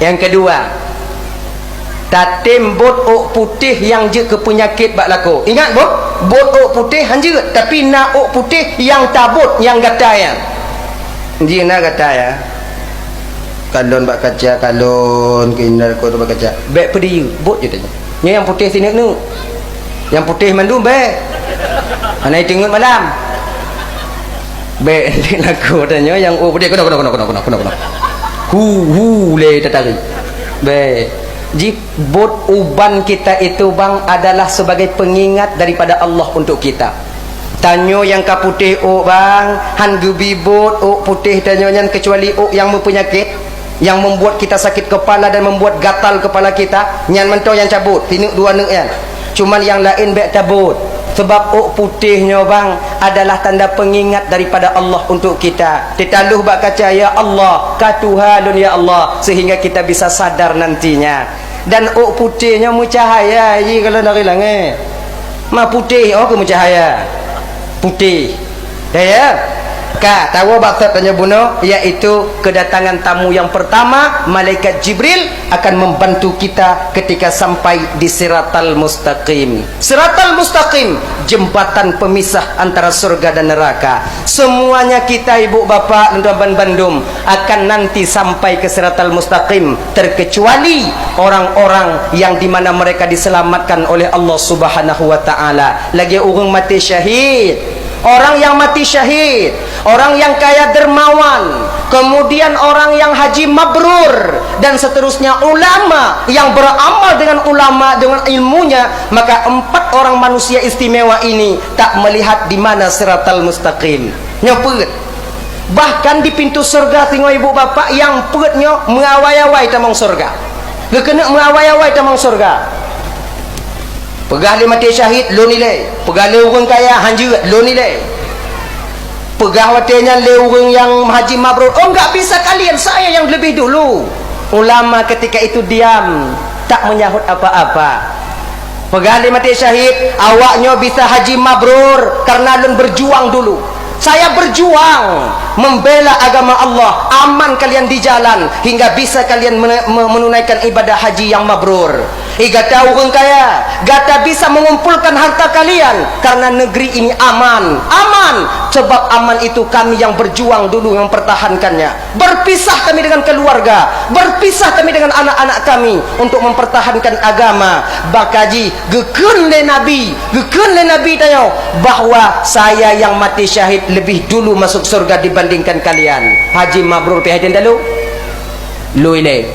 Yang kedua, tatim bot ok putih yang je ke penyakit bak lako. Ingat bot ok putih hanje, tapi nak ok putih yang tabut, yang gatai ya. Dia nak gatai ya. Kalon bak kaca, kalon kena ko bak kaca. Bek pedi bot je tanya. Ni yang putih sini nu. Yang putih mandu bek. Anai tengok malam. Bek laku tanya yang ok putih kena. Hu le tatari. Bek. Ji bot uban kita itu bang adalah sebagai pengingat daripada Allah untuk kita. Tanyo yang ka putih ok bang, han gubi bot ok putih tanyo yang kecuali ok yang mempenyakit, yang membuat kita sakit kepala dan membuat gatal kepala kita, nyan mentau yang cabut, tinuk dua nuk yan. Cuman yang lain bek tabut. Sebab ok putihnya bang adalah tanda pengingat daripada Allah untuk kita. Ditaluh bak kaca ya Allah, ka Tuhanun ya Allah, sehingga kita bisa sadar nantinya. Dan ok putihnya mucahaya ji kalau dari langit. Ma putih oh ke mucahaya. Putih. Ya. Ka tahu maksud tanya buno, yaitu kedatangan tamu yang pertama, malaikat Jibril akan membantu kita ketika sampai di Siratal Mustaqim. Siratal Mustaqim, jembatan pemisah antara surga dan neraka. Semuanya kita ibu bapak dan bandum akan nanti sampai ke Siratal Mustaqim, terkecuali orang-orang yang dimana mereka diselamatkan oleh Allah Subhanahu wa taala. Lagi orang mati syahid, orang yang mati syahid, orang yang kaya dermawan, kemudian orang yang haji mabrur, dan seterusnya ulama yang beramal dengan ulama dengan ilmunya. Maka 4 orang manusia istimewa ini tak melihat di mana Siratal Mustaqim. Nyopet. Bahkan di pintu surga tengok ibu bapak yang perutnya mengawai-awai tamang surga. Kena mengawai-awai tamang surga. Pegah le mati syahid lo nilai, pegah le orang kaya hanjut lo nilai, pegah watenya le orang yang haji mabrur. Oh enggak bisa kalian, saya yang lebih dulu. Ulama ketika itu diam, tak menyahut apa-apa. Pegah le mati syahid, awaknya bisa haji mabrur karena lun berjuang dulu. Saya berjuang membela agama Allah, aman kalian di jalan hingga bisa kalian menunaikan ibadah haji yang mabrur. Gata orang kaya, gata bisa mengumpulkan harta kalian karena negeri ini aman. Sebab aman itu kami yang berjuang dulu mempertahankannya. Berpisah kami dengan keluarga, berpisah kami dengan anak-anak kami untuk mempertahankan agama. Bakaji gekun le nabi tayo bahwa saya yang mati syahid lebih dulu masuk surga dibandingkan kalian. Haji mabrur pihadin dalu lu ile